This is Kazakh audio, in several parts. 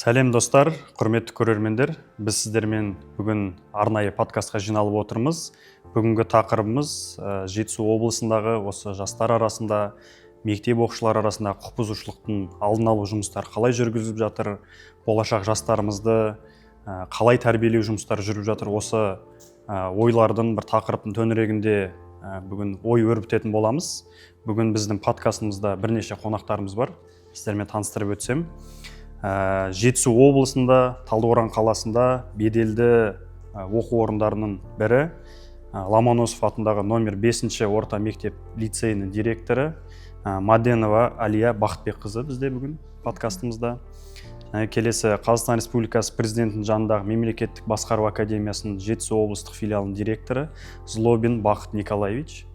Сәлем достар, құрметті көрермендер. Біз сіздермен бүгін арнайы подкастқа жиналып отырмыз. Бүгінгі тақырыбымыз Жетісу облысындағы осы жастар арасында, мектеп оқушылар арасында құқық бұзушылықтың алдын алу жұмыстары қалай жүргізіліп жатыр, болашақ жастарымызды қалай тәрбиелеу жұмыстары жүріп жатыр. Осы ойлардың бір тақырыптың төңірегінде бүгін ой өрбітетін боламыз. Бүгін біздің подкастымызда бірнеше қонақтарымыз бар. Сіздермен таныстырып өтсем. Жетісу облысында, Талдықорған қаласында беделді оқу орындарының бірі, Ломоносов атындағы номер 5-ші орта мектеп лицейінің директоры Маденова Алия Бақытбекқызы бізде бүгін подкастымызда. Келесі Қазақстан Республикасы президентінің жанындағы мемлекеттік басқару академиясының Жетісу облыстық филиалының директоры Злобин Бақыт Николаевич.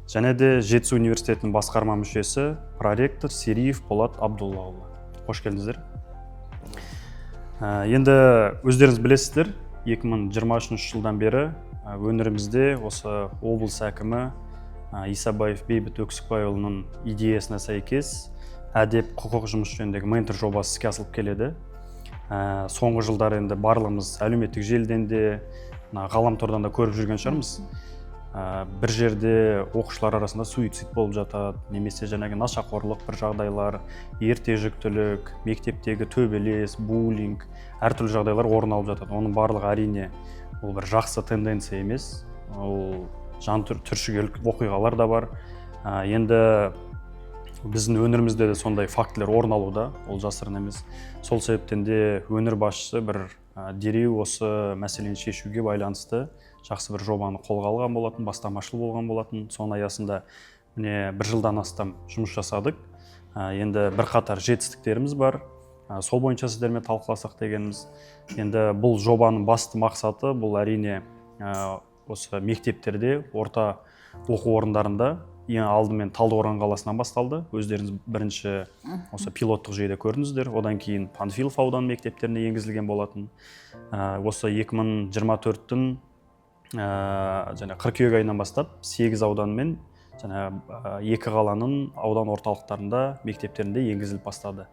Және де Жетісу университетінің басқарма мүшесі проректор Сериев Болат Абдуллаұлы. Қош келдіңіздер. Енді өздеріңіз білесіздер, 2023 жылдан бері өңірімізде осы облыс әкімі Исабаев Бейбіт Өксікбайұлының идеясына сәйкес әдеп құқық жұмыс жөніндегі ментор жобасы іске асырылып келеді. Соңғы жылдары енді барлығымыз әлеуметтік желіден де, ғаламтордан да көріп жүрген шығармыз. Бір жерде оқушылар арасында суицид болып жатады, немесе жаңағы нашақорлық бір жағдайлар, ерте жүктілік, мектептегі төбелес, буллинг, әртүрлі жағдайлар орын алып жатады. Оның барлығы әрине ол бір жақсы тенденция емес, ол жан түршігерлік оқиғалар да бар. Енді біздің өңірімізде де сондай фактілер орын алуда, ол жасырын емес. Сол себептен де өңір басшысы бір дереу осы мәселені шешуге байланысты жақсы бір жобаны қолға алған болатын, бастамашыл болған болатын. Соның аясында міне бір жылдан астам жұмыс жасадық. Енді бірқатар жетістіктеріміз бар. Сол бойынша сіздермен талқыласақ дегеніміз. Енді бұл жобаның басты мақсаты бұл әрине осы мектептерде, орта оқу орындарында ең алдымен Талдықорған қаласынан басталды. Өздеріңіз бірінші осы пилоттық жүйеде көрдіңіздер. Одан кейін Панфилов ауданы мектептеріне енгізілген болатын. Осы 2024-тің және қыркүйек айынан бастап 8 аудан мен және 2 қаланың аудан орталықтарында мектептерінде енгізіліп бастады.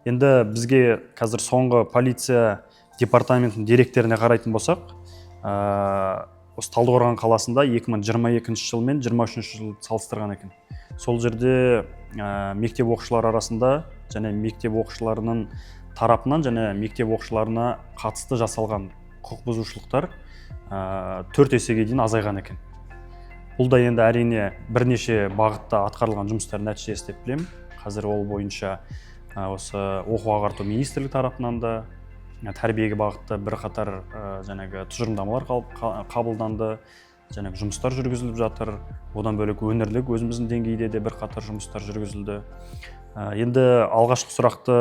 Енді бізге қазір соңғы полиция департаментінің деректеріне қарайтын болсақ, осы Талдықорған қаласында 2022 жыл мен 23 жыл салыстырған екен. Сол жерде мектеп оқушылар арасында және мектеп оқушыларының тарапынан және мектеп оқушыларына қатысты жасалған құқық бұзушылықтар 4 есеге дейін азайған екен. Бұл да енді әрине бірнеше бағытта атқарылған жұмыстар нәтижесі деп білемін. Қазір ол бойынша осы оқу ағарту министрлігі тарапынан да тәрбиеге бағытта бірқатар жаңағы тұжырымдамалар қабылданды, жаңағы жұмыстар жүргізіліп жатыр. Одан бөлек өңірлік өзіміздің деңгейде де бірқатар жұмыстар жүргізілді. Енді алғашқы сұрақты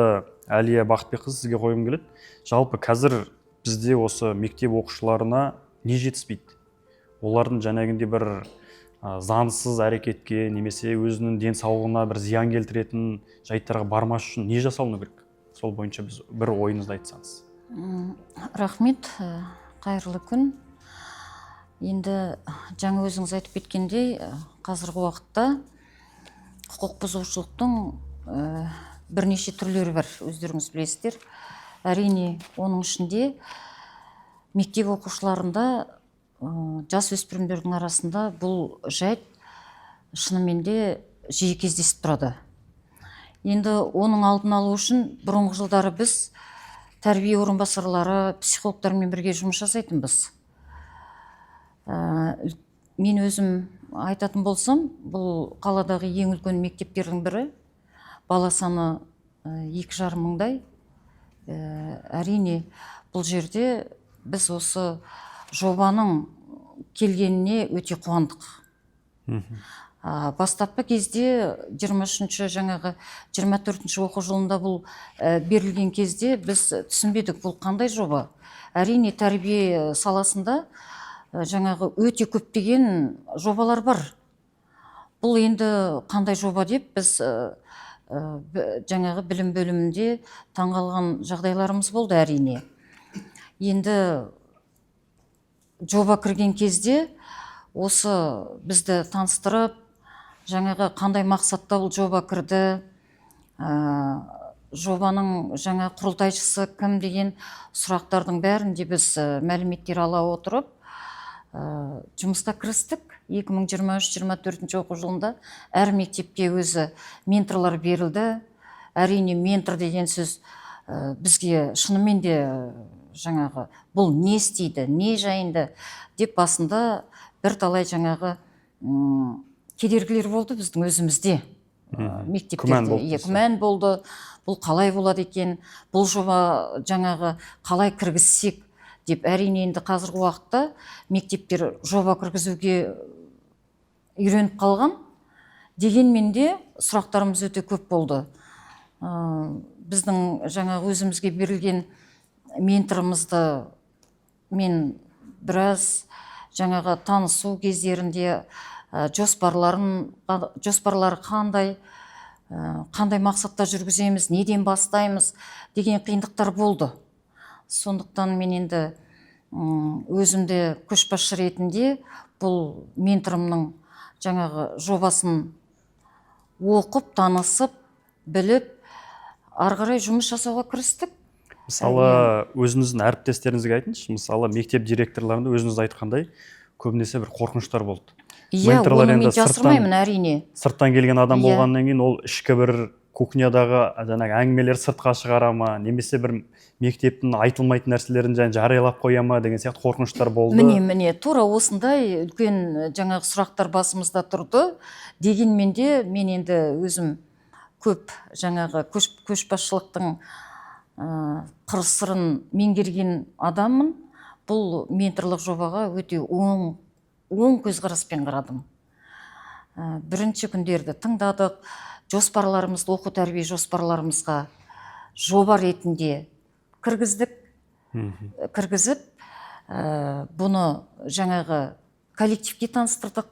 Әлия Бақытбекқызы сізге қойғым келеді. Жалпы қазір бізде осы мектеп оқушыларына не жетіспейді? Олардың жаңағындай бір заңсыз әрекетке немесе өзінің денсаулығына бір зиян келтіретін жайттарға бармас үшін не жасалыну керек? Сол бойынша біз бір ойыңызды айтсаңыз. Рахмет, қайырлы күн. Енді жаңа өзіңіз айтып кеткендей, қазіргі уақытта құқық бұзушылықтың бірнеше түрлері бар, өздеріңіз білесіздер. Әрине, оның ішінде мектеп оқушыларында, жасөспірімдердің арасында бұл жайт шынымен де жиі кездесіп тұрады. Енді оның алдын алу үшін бұрынғы жылдары біз тәрбие орынбасарлары, психологтармен бірге жұмыс жасайтынбыз. Мен өзім айтатын болсам, бұл қаладағы ең үлкен мектептердің бірі, бала саны 2,5 мыңдай. Әрине, бұл жерде біз осы жобаның келгеніне өте қуандық. Бастапқы кезде 23-ші жаңағы 24-ші оқу жылында бұл берілген кезде біз түсінбедік, бұл қандай жоба. Әрине, тәрбие саласында жаңағы өте көптеген жобалар бар. Бұл енді қандай жоба деп біз жаңағы білім бөлімінде таңғалған жағдайларымыз болды әрине. Енді жоба кірген кезде осы бізді таныстырып, жаңағы қандай мақсатта бұл жоба кірді, жобаның жаңа құрылтайшысы кім деген сұрақтардың бәрінде біз мәліметтер ала отырып жұмысқа кірістік. 2023-24 оқу жылында әр мектепке өзі менторлар берілді. Әрине ментор деген сөз бізге шынымен де жаңағы бұл не істейді, не жайында деп басында бірталай жаңағы кедергілер болды біздің өзімізде. Мектептерде күмән болды. Бұл қалай болады екен, бұл жоба жаңағы қалай кіргізсек деп. Әрине енді қазіргі уақытта мектептер жоба кіргізуге үйреніп қалған. Дегенмен де сұрақтарымыз өте көп болды. Біздің жаңағы өзімізге берілген менторымызды мен біраз жаңағы танысу кездерінде жоспарлары қандай мақсатта жүргіземіз, неден бастаймыз деген қиындықтар болды. Сондықтан мен енді өзімді көшбасшы ретінде бұл менторымның жаңағы жобасын оқып, танысып, біліп, ары қарай жұмыс жасауға кірістік. Мысалы, өзіңіздің әріптестеріңізге айтыңызшы, мысалы мектеп директорларында өзіңіз айтқандай көбінесе бір қорқыныштар болды. Иә, оны мен жасырмаймын, әрине. Сырттан келген адам болғаннан кейін ол ішкі бір кухнядағы әңгімелер сыртқа шығара ма, немесе бір мектептің айтылмайтын нәрселерін жариялап қоя ма деген сияқты қорқыныштар болды. Міне, тура осындай үлкен жаңағы сұрақтар басымызда тұрды. Дегенмен де мен енді өзім көп жаңағы көшбасшылықтың қыр-сырын меңгерген адаммын. Бұл менторлық жобаға өте оң көзқараспен қарадым. Бірінші күндерді тыңдадық, жоспарларымызды, оқу тәрбие жоспарларымызға жоба ретінде кіргіздік. Кіргізіп, бұны жаңағы коллективке таныстырдық.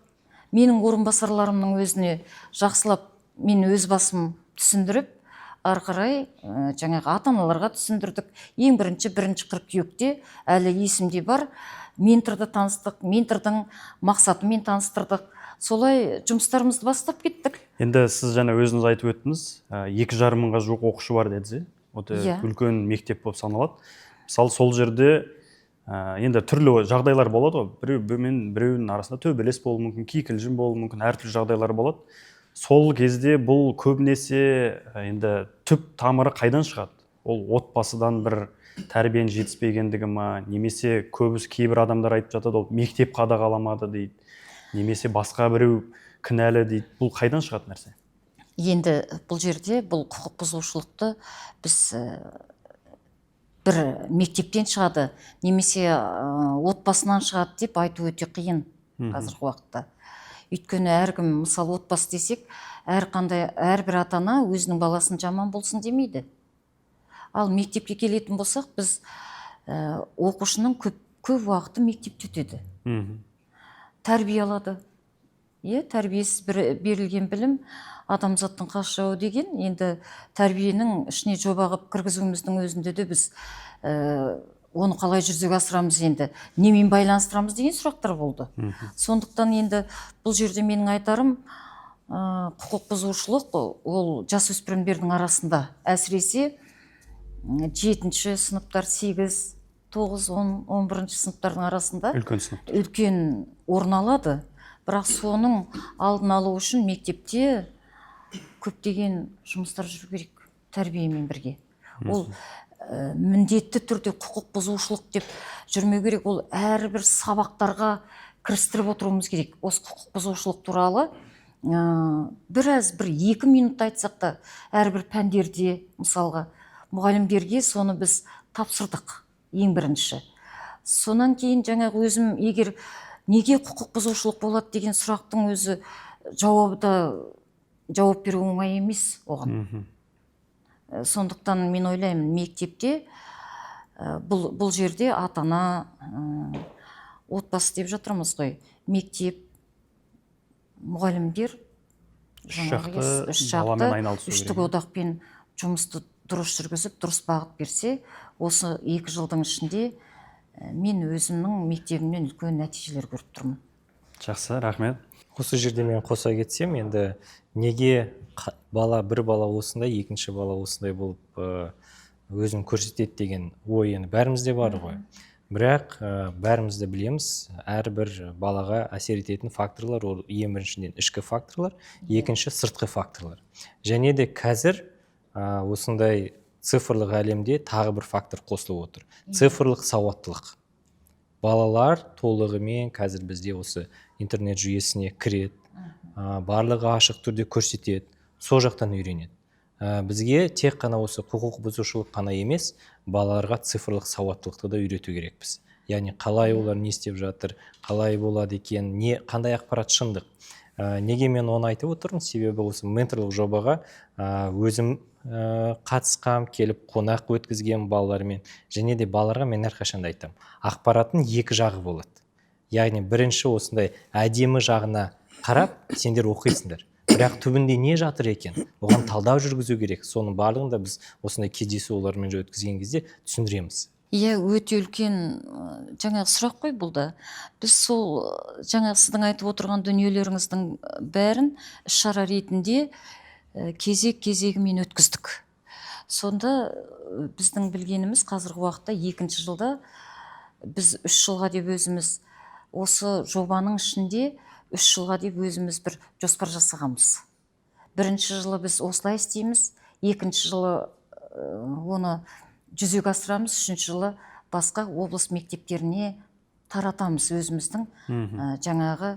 Менің орынбасарларымның өзіне жақсылап мен өз басым түсіндіріп, ары қарай жаңағы ата-аналарға түсіндірдік. Ең бірінші қыркүйекте әлі есімде бар, менторды таныстық, ментордың мақсатымен таныстырдық. Солай жұмыстарымызды бастап кеттік. Енді сіз жаңа өзіңіз айтып өттіңіз, 2,5 мыңға жуық оқушы бар дедіңіз. Үлкен мектеп болып саналады. Мысалы, сол жерде енді түрлі жағдайлар болады ғой. Біреуінің арасында төбелес болуы мүмкін, кикілжің болуы мүмкін, әртүрлі жағдайлар болады. Сол кезде бұл көбінесе енді түп тамыры қайдан шығады? Ол отбасыдан бір тәрбиенің жетіспегендігі ма, немесе кейбір адамдар айтып жатады, ол мектеп қадағаламады дейді, немесе басқа біреу кінәлі дейді. Бұл қайдан шығады нәрсе? Енді бұл жерде бұл құқық бұзушылықты біз бір мектептен шығады, немесе отбасынан шығады деп айту өте қиын қазіргі уақытта. Өйткені әркім, мысалы, отбасы десек, әрбір ата-ана өзінің баласын жаман болсын демейді. Ал мектепке келетін болсақ, біз оқушының көп уақыты мектепте өтеді. Тәрбие алады. Тәрбиесіз берілген білім адамзаттың қас жауы деген. Енді тәрбиенің ішіне жоба қылып кіргізуіміздің өзінде де біз оны қалай жүзеге асырамыз, енді немен байланыстырамыз деген сұрақтар болды. Сондықтан енді бұл жерде менің айтарым, құқық бұзушылық ол жасөспірімдердің арасында, әсіресе 7-ші сыныптар, 8, 9, 10, 11-ші сыныптардың арасында үлкен орын алады. Бірақ соның алдын алу үшін мектепте көптеген жұмыстар жүру керек, тәрбиемен бірге. Ол міндетті түрде құқық бұзушылық деп жүрмеу керек. Ол әрбір сабақтарға кірістіріп отыруымыз керек. Осы құқық бұзушылық туралы біраз 1-2 минут айтсақ та, әрбір пәндерде, мысалға, мұғалімдерге соны біз тапсырдық ең бірінші. Сонан кейін жаңағы өзім егер неге құқық бұзушылық болады деген сұрақтың өзі жауап беру оңай емес оған. Сондықтан мен ойлаймын, мектепте бұл жерде ата-ана, отбасы деп жатырмыз ғой, мектеп, мұғалімдер үштік одақпен жұмысты дұрыс жүргізіп, дұрыс бағыт берсе, осы 2 жылдың ішінде мен өзімнің мектебімнен үлкен нәтижелер көріп тұрмын. Жақсы, рахмет. Осы жерде мен қоса кетсем, енді неге бір бала осындай, екінші бала осындай болып өзін көрсетеді деген ой енді бәрімізде бар ғой. Бірақ бәріміз де білеміз, әрбір балаға әсер ететін факторлар, ол ең біріншіден ішкі факторлар, екінші сыртқы факторлар. Және де қазір осындай цифрлық әлемде тағы бір фактор қосылып отыр. Цифрлық сауаттылық. Балалар толығымен қазір бізде осы интернет жүйесіне кіреді, барлығы ашық түрде көрсетеді, сол жақтан үйренеді. Бізге тек қана осы құқық бұзушылық қана емес, балаларға цифрлық сауаттылықты да үйрету керекпіз. Яғни қалай олар не істеп жатыр, қалай болады екен, қандай ақпарат шындық. Неге мен оны айтып отырмын? Себебі осы менторлық жобаға өзім қатысқам, келіп қонақ өткізген балалармен, және де балаларға мен әрқашанда айтам, ақпараттың екі жағы болады. Яғни бірінші осындай әдемі жағына қарап, сендер оқисыңдар. Бірақ түбінде не жатыр екен? Оған талдау жүргізу керек. Соның барлығын да біз осындай кездесу олармен өткізген кезде түсіндіреміз. Иә, өте үлкен жаңағы сұрақ қой бұл да. Біз сол жаңағы сіздің айтып отырған дүниелеріңіздің бәрін іс-шара ретінде кезегімен өткіздік. Сонда біздің білгеніміз қазіргі уақытта 2-ші жылда біз 3 жылға деп өзіміз осы жобаның ішінде 3 жылға деп өзіміз бір жоспар жасағанбыз. 1-ші жылы біз осылай істейміз, 2-ші жылы оны жүзеге асырамыз, 3-ші жылы басқа облыс мектептеріне таратамыз өзіміздің жаңағы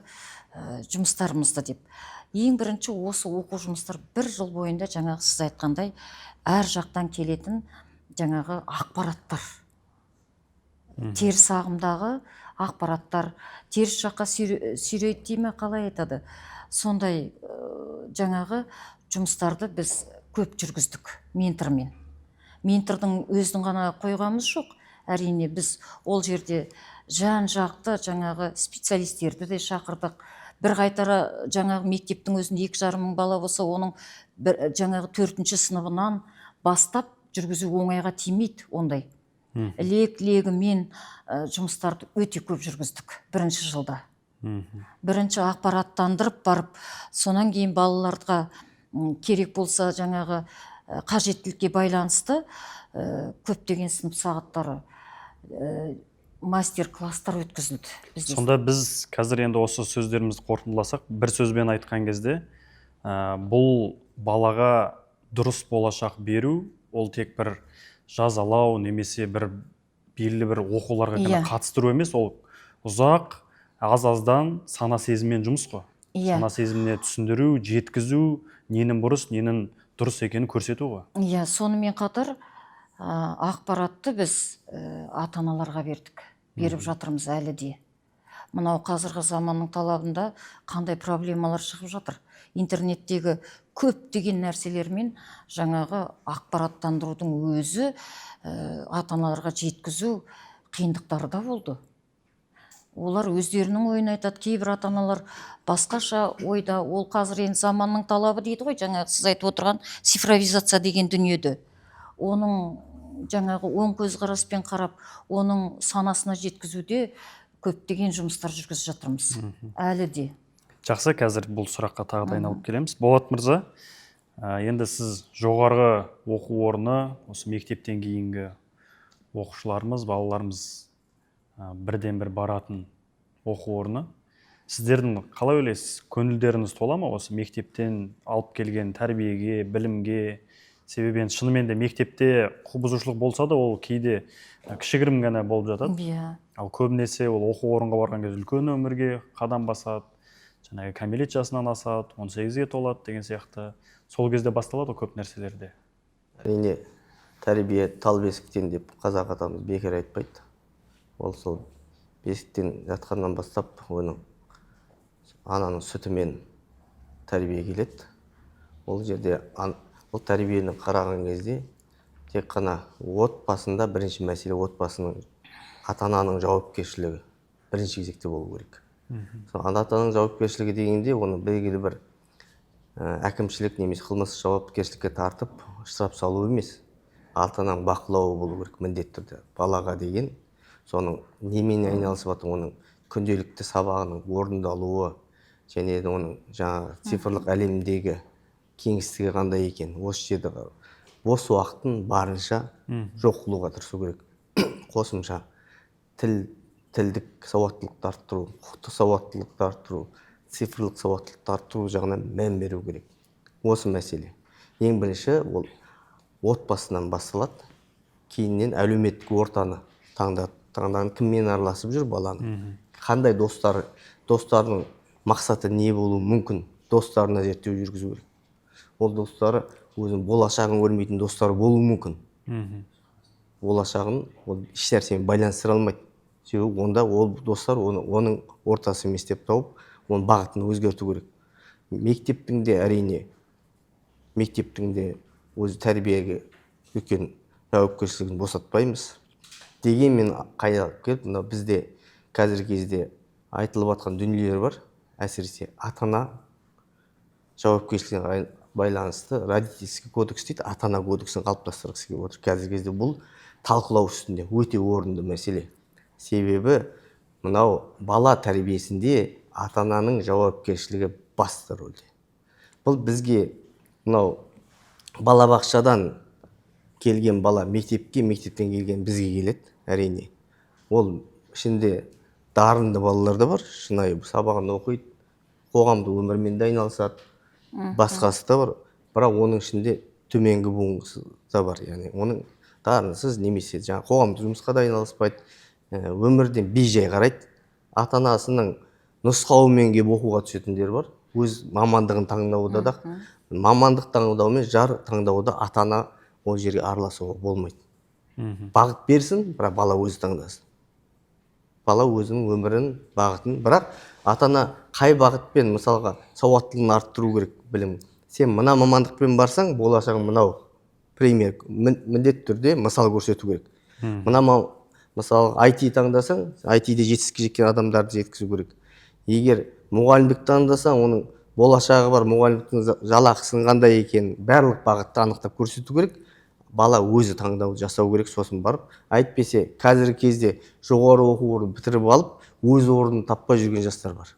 жұмыстарымызды деп. Ең бірінші осы оқу жұмыстар 1 жыл бойында жаңағы сіз айтқандай әр жақтан келетін жаңағы ақпараттар. Теріс ағымдағы ақпараттар, теріс жаққа сүйрейді дейме, қалай айтады. Сондай жаңағы жұмыстарды біз көп жүргіздік ментормен. Ментордың өзінің ғана қойғамыз жоқ. Әрине біз ол жерде жан-жақты жаңағы специалистерді де шақырдық. Бір қайтара жаңағы мектептің өзінде 2,5 мың бала болса, оның жаңағы 4-ші сыныбынан бастап жүргізу оңайға тимейді ондай. Легімен жұмыстарды өте көп жүргіздік 1-ші жылда. Бірінші ақпараттандырып барып, сонан кейін балаларға керек болса жаңағы қажеттілікке байланысты көптеген сынып сағаттары мастер-класстар өткізілді. Сонда біз қазір енді осы сөздерімізді қорытындыласақ, бір сөзбен айтқан кезде, бұл балаға дұрыс болашақ беру, ол тек бір жазалау немесе бір белгілі бір оқуларға ғана қатыстыру емес, ол ұзақ, аз-аздан сана сезіммен жұмыс қой. Сана сезіміне түсіндіру, жеткізу, ненің бұрыс, ненің дұрыс екенін көрсету ғой. Иә, сонымен қатар ақпаратты біз ата-аналарға беріп жатырмыз әлі де. Мынау қазіргі заманның талабында қандай проблемалар шығып жатыр. Интернеттегі көптеген нәрселермен жаңағы ақпараттандырудың өзі ата-аналарға жеткізу қиындықтары да болды. Олар өздерінің ойын айтады, кейбір ата-аналар басқаша ойда, ол қазір енді заманның талабы дейді ғой, жаңағы сіз айтып отырған цифровизация деген дүниеде. Оның жаңағы оң көзқараспен қарап, оның санасына жеткізуде көптеген жұмыстар жүргізіп жатырмыз. Әлі де. Жақсы, қазір бұл сұраққа тағы да айналып келеміз. Болат мырза, енді сіз жоғарғы оқу орны, осы мектептен кейінгі оқушыларымыз, балаларымыз бірден бір баратын оқу орны. Сіздердің қалай ойлайсыз, көңілдеріңіз тола ма осы мектептен алып келген тәрбиеге, білімге? Себебі шынымен де мектепте құқық бұзушылық болса да, ол кейде кішігірім ғана болып жатады. Ал көбінесе ол оқу орынға барған кезде үлкен өмірге қадам басады, жаңағы кәмелет жасынан асады, 18-ге толады деген сияқты. Сол кезде басталады көп нәрселерде. Әрине, тәрбие тал бесіктен деп қазақ атамыз бекер айтпайды. Ол сол бесіктен жатқаннан бастап, оның ананың сүтімен тәрбие келеді. Ол жерде бұл тәрбиені қараған кезде тек қана отбасында бірінші мәселе отбасының ата-ананың жауапкершілігі бірінші кезекте болу керек. Ата-ананың жауапкершілігі дегенде оны белгілі бір әкімшілік немесе қылмыстық жауапкершілікке тартып штраф салу емес, ата-ананың бақылауы болу керек міндетті түрде. Балаға деген соның немен айналысып жатыр, оның күнделікті сабағының орындалуы және де оның жаңағы цифрлық әлемдегі кеңістігі қандай екен, осы жерде бос уақытын барынша жоқ қылуға тырысу керек. Қосымша тілдік сауаттылықты арттыру, құқықтық сауаттылықты арттыру, цифрлық сауаттылықты арттыру жағынан мән беру керек. Осы мәселе. Ең бірінші ол отбасынан басталады, кейіннен әлеуметтік ортаны таңдаған, кіммен араласып жүр баланың, қандай достарының мақсаты не болуы мүмкін, достарына зерттеу жүргізу керек. Ол достары өзінің болашағын көрмейтін достары болуы мүмкін. Болашағын ол еш нәрсемен байланыстыра алмайды. Себебі онда ол достар оның ортасы емес деп тауып, оның бағытын өзгерту керек. Мектептің де әрине, мектептің де өзі тәрбиеге үлкен жауапкершілігін босатпаймыз. Дегенмен қайдалып келіп, мына бізде қазіргі кезде айтылып жатқан дүниелер бар. Әсіресе ата-ана жауапкершілігіне байланысты родительский кодекс дейді, ата-ана кодексін қалыптастырғысы келіп отыр. Қазіргі кезде бұл талқылау үстінде өте орынды мәселе. Себебі мынау бала тәрбиесінде ата-ананың жауапкершілігі басты рөлде. Бұл бізге мынау балабақшадан келген бала мектептен келген бізге келеді, әрине. Ол ішінде дарынды балалар да бар, шынайы сабағын оқиды, қоғамдық өмірмен де айналысады, басқасы да бар. Бірақ оның ішінде төменгі буынғысы да бар. Яғни оның дарынсыз немесе жаңа қоғамдық жұмысқа да айналыспайды, өмірден бейжай қарайды. Ата-анасының нұсқауымен келіп оқуға түсетіндер бар. Өз мамандығын таңдауда да, мамандық таңдау мен жар таңдауда ата-ана ол жерге араласуға болмайды. Бағыт берсін, бірақ бала өзі таңдасын. Бала өзінің өмірін, бағытын, бірақ ата-ана қай бағытпен, мысалға, сауаттылығын арттыру керек, білім. Сен мына мамандықпен барсаң, болашағың мынау. Пример, міндетті түрде мысал көрсету керек. Мысалы, IT таңдасаң, IT-де жетістікке жеткен адамдарды жеткізу керек. Егер мұғалімдік таңдасаң, оның болашағы бар, мұғалімдіктің жалақысын қандай екен, барлық бағытты анықтап көрсету керек. Бала өзі таңдау жасау керек, сосын барып. Әйтпесе, қазіргі кезде жоғары оқу орнын бітіріп алып, өз орнын таппай жүрген жастар бар.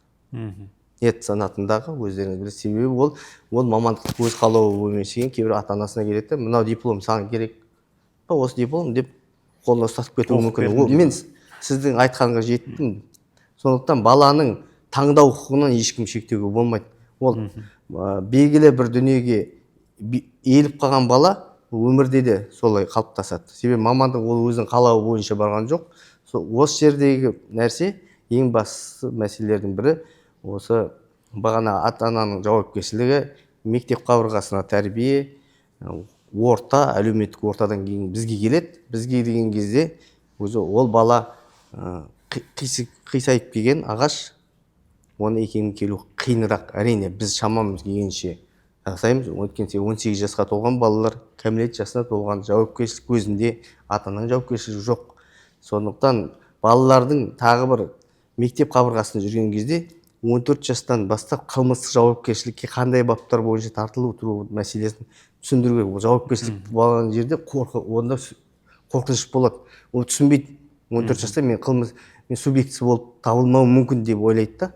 Ет санатындағы өздеріңіз білесіз, себебі ол мамандықты өз қалауы болмас екен, кейбір ата-анасына келеді, мынау диплом саған керек па, осы диплом деп қолына ұстатып кетуі мүмкін. Мен сіздің айтқанға жеттім. Сондықтан баланың таңдау құқығынан ешкім шектеуге болмайды. Ол белгілі бір дүниеге еліп қалған бала өмірде де солай қалыптасады. Себебі мамандық ол өзінің қалауы бойынша барған жоқ. Осы жердегі нәрсе ең басты мәселелердің бірі осы бағана ата-ананың жауапкершілігі, мектеп қабырғасына тәрбие, орта, әлеуметтік ортадан кейін бізге келеді. Бізге деген кезде өзі ол бала қисайып келген ағаш, оны екенге келу қиынырақ. Әрине біз шамамыз келгенше жасаймыз. Өйткені 18 жасқа толған балалар, кәмелет жасына толған, жауапкершілік көзінде ата-ананың жауапкершілігі жоқ. Сондықтан балалардың тағы бір мектеп қабырғасында жүрген кезде 14 жастан бастап қылмыстық жауапкершілікке қандай баптар бойынша тартылу тұру мәселесін түсіндіру керек. Жауапкершілік болған жерде онда қорқыныш болады. Ол түсінбейді. 14 жаста мен субъектісі болып табылмауы мүмкін деп ойлайды да.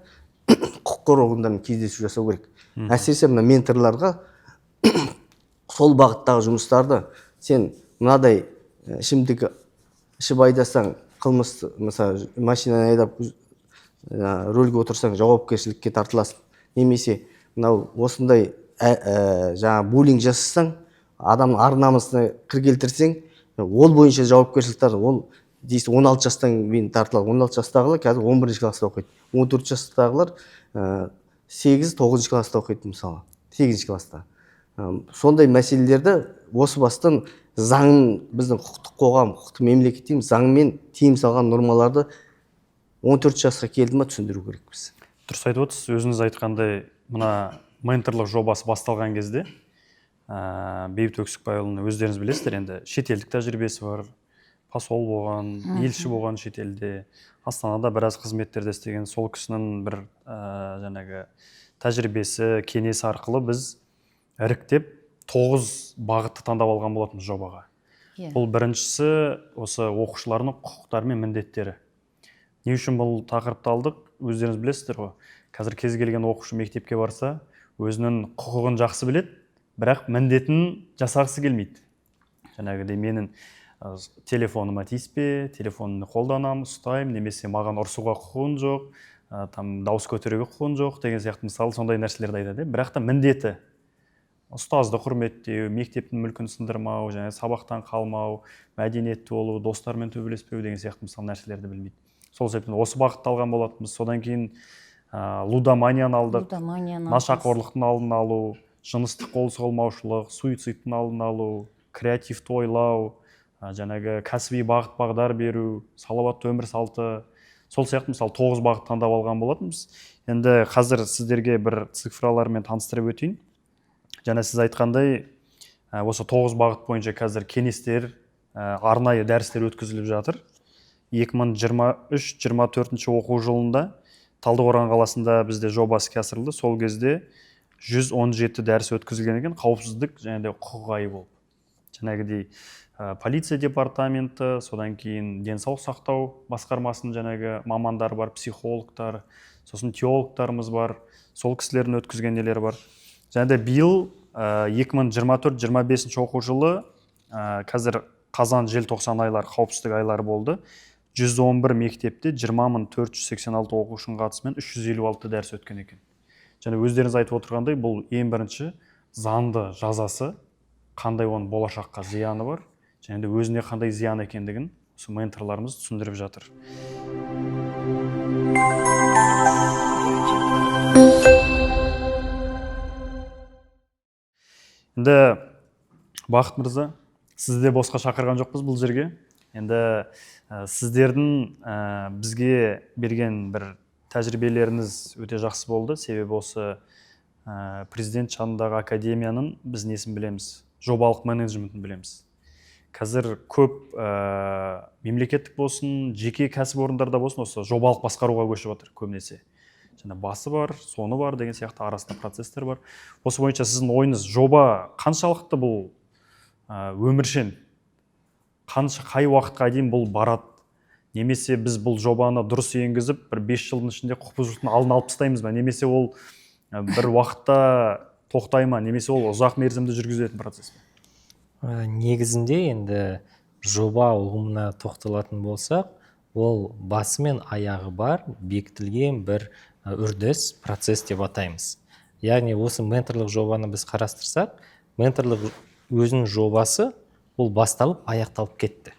Құқық қорғау органдарымен кездесу жасау керек. Әсіресе мына менторларға сол бағыттағы жұмыстарды сен мынадай ішімдік ішіп айдасаң, қылмысты, мысалы, машинаны айдап рөлге отырсаң жауапкершілікке тартыласың. Немесе мынау осындай жаңа буллинг жасасаң, адамның ар-намысына кір келтірсең, ол бойынша жауапкершіліктер ол 16 жастан кейін тартылады. 16 жастағылар қазір 11 класста оқиды. 14 жастағылар 8-9 класста оқиды, мысалы, 8 класста. Сондай мәселелерді осы бастан біздің құқықтық қоғам, құқықтық мемлекет дейміз, заңмен тиым салған нормаларды 14 жасқа келді ма түсіндіру керекпіз. Дұрыс айтып отырсыз. Өзіңіз айтқандай, мына менторлық жобасы басталған кезде Бейбіт Өксікбайұлының өздеріңіз білесіздер, енді шетелдік тәжірибесі бар, посол болған, елші болған шетелде, Астанада біраз қызметтерде істеген, сол кісінің бір жаңағы тәжірибесі, кеңесі арқылы біз іріктеп 9 бағытты таңдап алған болатын жобаға. Бұл біріншісі осы оқушылардың құқықтары мен міндеттері. Не үшін бұл тақырыпты алдық? Өздеріңіз білесіздер ғой. Қазір кез келген оқушы мектепке барса, өзінің құқығын жақсы біледі, бірақ міндетін жасағысы келмейді. Жаңағыдай менің телефоныма тиіспе, телефонымды қолданамын, ұстаймын, немесе маған ұрсуға құқығың жоқ, там дауыс көтеруге құқығың жоқ деген сияқты мысалы сондай нәрселерді айтады. Бірақ та міндеті ұстазды құрметтеу, мектептің мүлкін сындырмау, және сабақтан қалмау, мәдениетті болу, достармен төбелеспеу деген сияқты мысалы нәрселерді білмейді. Сол себептен осы бағытты алған болатынбыз. Содан кейін лудоманияны алдық, нашақорлықтың алдын алу, жыныстық қолсыз-қолмаушылық, суицидтің алдын алу, креативті ойлау, жаңағы кәсіби бағыт бағдар беру, салауатты өмір салты, сол сияқты мысалы 9 бағыт таңдап алған болатынбыз. Енді қазір сіздерге бір цифралармен таныстырып өтейін. Жаңа сіз айтқандай, осы 9 бағыт бойынша қазір кеңестер, арнайы дәрістер өткізіліп жатыр. 2023-24 оқу жылында Талдықорған қаласында бізде жоба іске асырылды. Сол кезде 117 дәріс өткізілген екен, қауіпсіздік және де құқық айы болып. Жаңағыдей полиция департаменті, содан кейін денсаулық сақтау басқармасының жаңағы мамандар бар, психологтар, сосын теологтарымыз бар, сол кісілердің өткізген нелері бар. Және де биыл 2024-25 оқу жылы қазір қазан-желтоқсан айлары қауіпсіздік айлары болды. 111 мектепте 20.486 оқушының қатысымен 356 дәріс өткен екен. Және өздеріңіз айтып отырғандай, бұл ең бірінші заңды жазасы, қандай оның болашаққа зияны бар, және де өзіне қандай зиян екендігін осы менторларымыз түсіндіріп жатыр. Енді Бақыт мырза, сізді босқа шақырған жоқпыз бұл жерге. Енді сіздердің бізге берген бір тәжірибелеріңіз өте жақсы болды. Себебі осы президент жанындағы академияның біз несін білеміз? Жобалық менеджментін білеміз. Қазір көп мемлекеттік болсын, жеке кәсіпорындарда болсын, осы жобалық басқаруға көшіп жатыр көбінесе. Және басы бар, соны бар деген сияқты арасында процестер бар. Осы бойынша сіздің ойыңыз, жоба қаншалықты бұл өміршең? Қай уақытқа дейін бұл барады? Немесе біз бұл жобаны дұрыс енгізіп, бір 5 жылдың ішінде құқық бұзушылықтың алдын алып тастаймыз ба? Немесе ол бір уақытта тоқтай ма? Немесе ол ұзақ мерзімді жүргізілетін процесс пе? Негізінде енді жоба ұғымына тоқталатын болсақ, ол басы мен аяғы бар бекітілген бір үрдіс, процесс деп атаймыз. Яғни осы менторлық жобаны біз қарастырсақ, менторлық өзінің жобасы ол басталып, аяқталып кетті.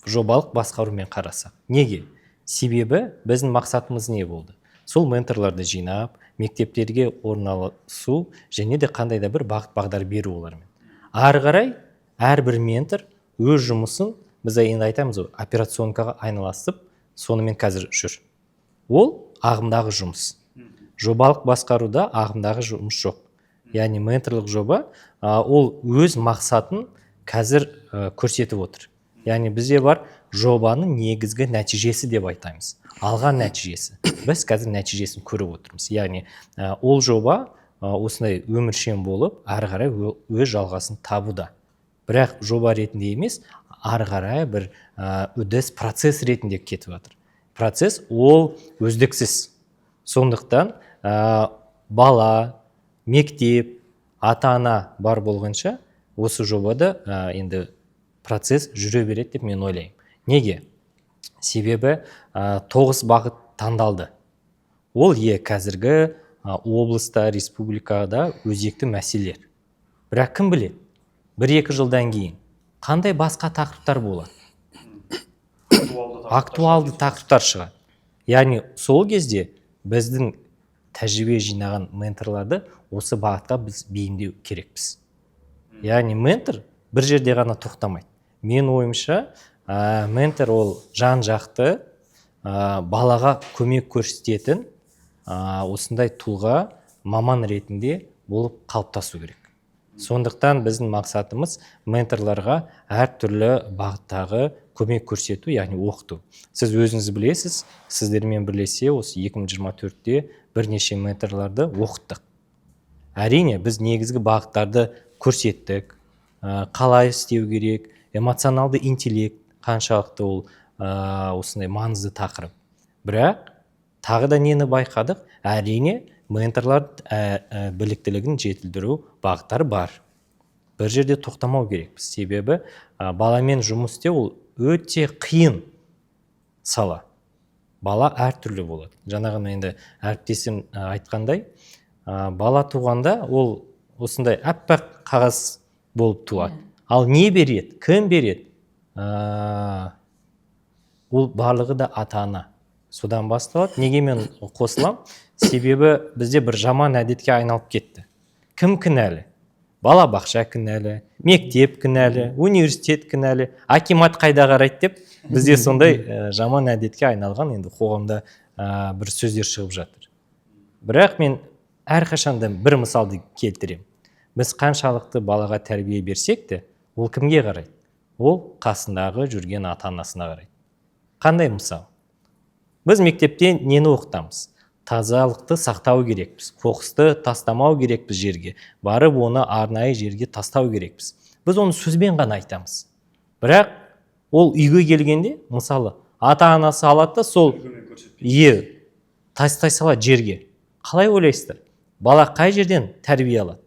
Жобалық басқарумен қарасақ. Неге? Себебі біздің мақсатымыз не болды? Сол менторларды жинап, мектептерге орналасу және де қандай да бір бағыт бағдар беру олармен. Ары қарай әрбір ментор өз жұмысын, біз енді айтамыз, операционкаға айналасып, сонымен қазір жүр. Ол ағымдағы жұмыс. Жобалық басқаруда ағымдағы жұмыс жоқ. Яғни менторлық жоба ол өз мақсатын қазір көрсетіп отыр. Яғни бізде бар жобаның негізгі нәтижесі деп айтамыз. Алған нәтижесі. Біз қазір нәтижесін көріп отырмыз. Яғни ол жоба осындай өміршең болып, ары қарай өз жалғасын табуда. Бірақ жоба ретінде емес, ары қарай бір үдіс процесс ретінде кетіп жатыр. Процесс ол өздіксіз. Сондықтан бала, мектеп, ата-ана бар болғанша осы жобада енді процесс жүре береді деп мен ойлаймын. Неге? Себебі 9 бағыт таңдалды. Ол қазіргі облыста, республикада өзекті мәселелер. Бірақ кім біледі? 1-2 жылдан кейін қандай басқа тақырыптар болады? Актуалды тақырыптар шығады. Яғни сол кезде біздің тәжірибе жинаған менторларды осы бағытта біз бейімдеу керекпіз. Яғни ментор бір жерде ғана тоқтамайды. Мен ойымша, ментор ол жан-жақты балаға көмек көрсететін осындай тұлға маман ретінде болып қалыптасу керек. Сондықтан біздің мақсатымыз менторларға әртүрлі бағыттағы көмек көрсету, яғни оқыту. Сіз өзіңіз білесіз, сіздермен бірлесе осы 2024-те бірнеше менторларды оқыттық. Әрине, біз негізгі бағыттарды көрсеттік, қалай істеу керек, эмоционалды интеллект қаншалықты ол осындай маңызды тақырып. Бірақ тағы да нені байқадық? Әрине менторлар біліктілігін жетілдіру бағыттары бар. Бір жерде тоқтамау керекпіз. Себебі баламен жұмыс істеу ол өте қиын сала. Бала әртүрлі болады. Жаңағыны енді әріптесім айтқандай, бала туғанда ол осындай аппақ қағаз болып туады. Ал не береді? Кім береді? Ол барлығы да ата-ана. Содан басталады. Неге мен қосылам? Себебі бізде бір жаман әдетке айналып кетті. Кім кінәлі? Бала бақша кінәлі, мектеп кінәлі, университет кінәлі, акимат қайда қарайды деп бізде сондай жаман әдетке айналған енді қоғамда бір сөздер шығып жатыр. Бірақ мен әрқашанда бір мысалды келтірем. Біз қаншалықты балаға тәрбие берсек те, ол кімге қарайды? Ол қасындағы жүрген ата-анасына қарайды. Қандай мысал? Біз мектепте нені оқытамыз? Тазалықты сақтау керекпіз. Қоқысты тастамау керекпіз жерге. Барып оны арнайы жерге тастау керекпіз. Біз оны сөзбен ғана айтамыз. Бірақ ол үйге келгенде, мысалы, ата-анасы алады да сол тастай салады жерге. Қалай ойлайсыздар? Бала қай жерден тәрбие алады?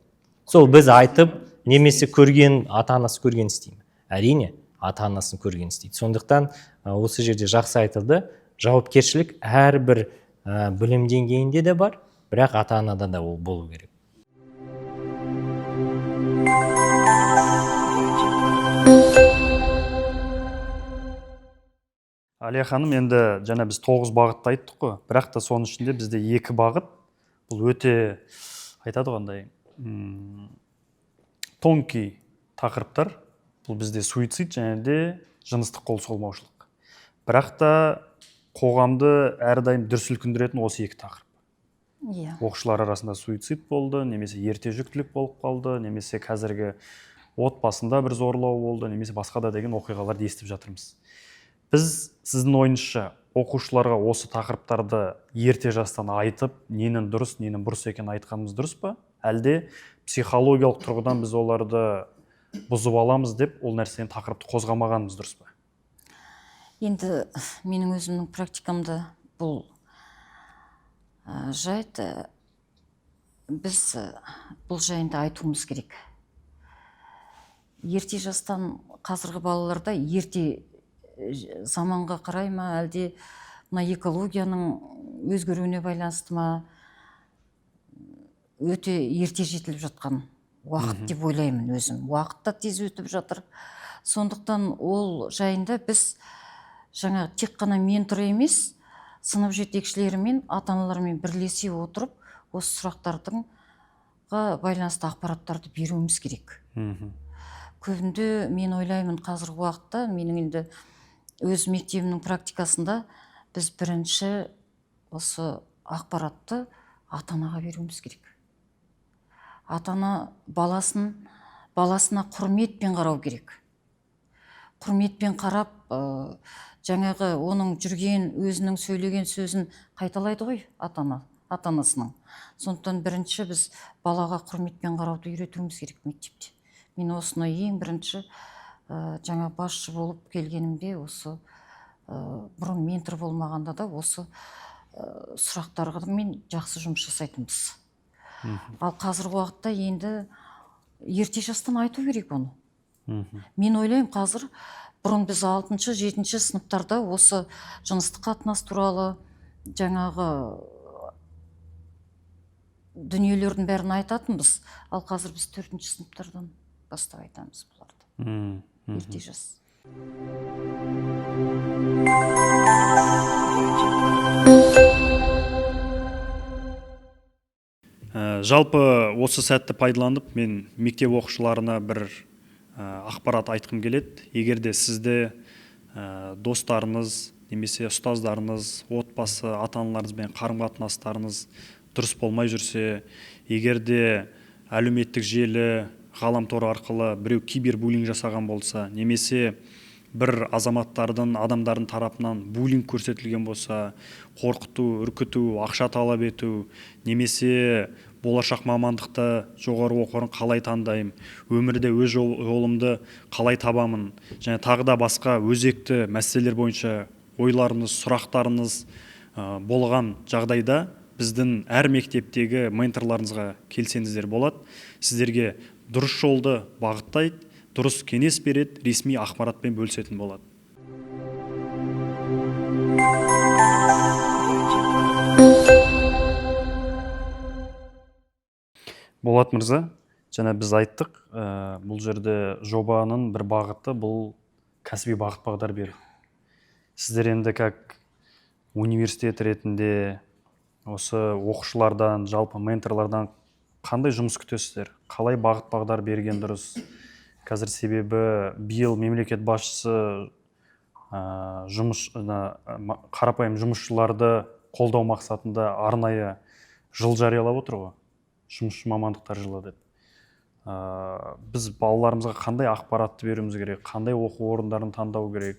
Сол біз айтып, немесе көрген, ата-анасы көрген істейме? Әрине, ата-анасын көрген істейді. Сондықтан осы жерде жақсы айтылды. Жауапкершілік әрбір білім деңгейінде де бар, бірақ ата-анада да ол болу керек. Әлия ханым, енді жаңа біз 9 бағытты айттық қой, бірақ та соның ішінде бізде 2 бағыт, бұл өте айтады қандай тонкий тақырыптар. Бұл бізде суицид және де жыныстық қол сұғылмаушылық. Бірақ та қоғамды әрдайым дүр сілкіндіретін осы 2 тақырып. Оқушылар арасында суицид болды, немесе ерте жүктілік болып қалды, немесе қазіргі отбасында бір зорлау болды, немесе басқа да деген оқиғаларды естіп жатырмыз. Біз сіздің ойыңызша оқушыларға осы тақырыптарды ерте жастан айтып, ненің дұрыс, ненің бұрыс екенін айтқанымыз дұрыс па? Әлде психологиялық тұрғыдан біз оларды бұзып аламыз деп, ол нәрсені тақырыпты қозғамағанымыз дұрыс па? Енді менің өзімнің практикамда бұл жайт, біз бұл жайында айтуымыз керек. Ерте жастан қазіргі балаларда ерте заманға қарай ма, әлде мына экологияның өзгеруіне байланысты ма, өте ерте жетіліп жатқан уақыт деп ойлаймын өзім. Уақыт та тез өтіп жатыр. Сондықтан ол жайында біз жаңа тек қана ментор емес, сынып жетекшілерімен, ата-аналармен бірлесе отырып, осы сұрақтардың байланысты ақпараттарды беруіміз керек. Көбінде мен ойлаймын, қазіргі уақытта менің енді өз мектебімнің практикасында біз бірінші осы ақпаратты ата-анаға беруіміз керек. Ата-ана баласына құрметпен қарау керек. Құрметпен қарап, жаңағы оның жүрген, өзінің сөйлеген сөзін қайталайды ғой ата-анасының. Сондықтан бірінші біз балаға құрметпен қарауды үйретуіміз керек мектепте. Мен осыны ең бірінші жаңа басшы болып келгенімде, осы бұрын ментор болмағанда да осы сұрақтармен жақсы жұмыс жасайтынбыз. Ал қазіргі уақытта енді ерте жастан айту керек оны. Мен ойлаймын, қазір бұрын біз 6-7 сыныптарда осы жыныстық қатынас туралы жаңағы дүниелердің бәрін айтатынбыз. Ал қазір біз 4 сыныптардан бастап айтамыз бұларды. Ерте жас. Жалпы осы сәтті пайдаланып, мен мектеп оқушыларына бір ақпарат айтқым келеді. Егерде сізді достарыңыз, немесе ұстаздарыңыз, отбасы, ата-аналарыңызбен қарым-қатынастарыңыз дұрыс болмай жүрсе, егерде әлеуметтік желі, ғаламтор арқылы біреу кибербуллинг жасаған болса, немесе бір адамдардың тарапынан буллинг көрсетілген болса, қорқыту, үркіту, ақша талап ету, немесе болашақ мамандықты, жоғары оқу орнын қалай таңдаймын, өмірде өз жолымды қалай табамын, және тағы да басқа өзекті мәселелер бойынша ойларыңыз, сұрақтарыңыз болған жағдайда біздің әр мектептегі менторларыңызға келсеңіздер болады. Сіздерге дұрыс жолды бағыттайды, дұрыс кеңес береді, ресми ақпаратпен бөлісетін болады. Болат мырза, жаңа біз айттық, бұл жерде жобаның бір бағыты бұл кәсіби бағыт бағдар беру. Сіздер енді как университет ретінде осы оқушылардан, жалпы менторлардан қандай жұмыс күтесіздер? Қалай бағыт бағдар берген дұрыс? Қазір себебі биыл мемлекет басшысы қарапайым жұмысшыларды қолдау мақсатында арнайы жыл жариялап отыр ғой, жұмысшы мамандықтар жылы деп. Біз балаларымызға қандай ақпаратты беруіміз керек, қандай оқу орындарын таңдау керек,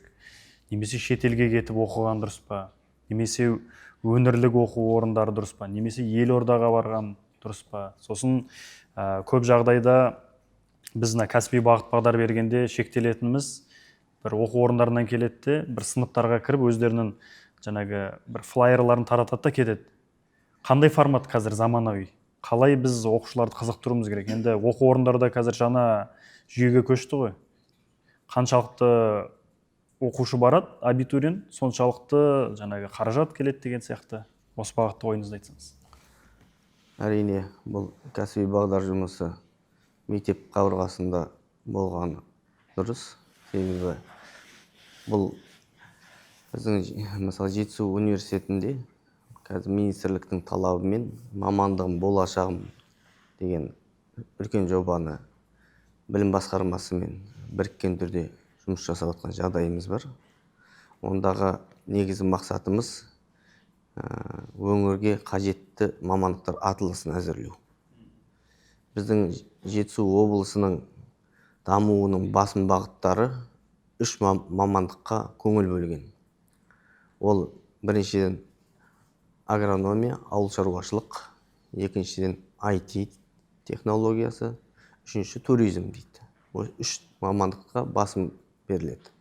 немесе шетелге кетіп оқыған дұрыс па, немесе өңірлік оқу орындары дұрыс па, немесе елордаға барған дұрыс па. Сосын көп жағдайда біз кәсіби бағыт бағдар бергенде шектелетініміз бір оқу орындарынан келеді, бір сыныптарға кіріп өздерінің жаңағы бір флайерларын таратады да кетеді. Қандай формат қазір заманауи? Қалай біз оқушыларды қызықтыруымыз керек? Енді оқу орындарда қазір жаңа жүйеге көшті ғой. Қаншалықты оқушы барады, абитуриент, соншалықты жаңағы қаражат келеді деген сияқты. Осы бағытта ойыңызды айтсаңыз. Әрине, бұл кәсіби бағдар жұмысы мектеп қабырғасында болғаны дұрыс. Себебі бұл біздің мысалы Жетісу университетінде қазір министрліктің талабымен мамандығым болашағым деген үлкен жобаны білім басқармасымен біріккен түрде жұмыс жасап жатқан жағдайымыз бар. Ондағы негізгі мақсатымыз өңірге қажетті мамандықтар атылысын әзірлеу. Біздің Жетісу облысының дамуының басым бағыттары 3 мамандыққа көңіл бөлген. Ол біріншіден агрономия, ауыл шаруашылық, екіншіден IT технологиясы, үшінші туризм дейді. Ол 3 мамандыққа басым беріледі.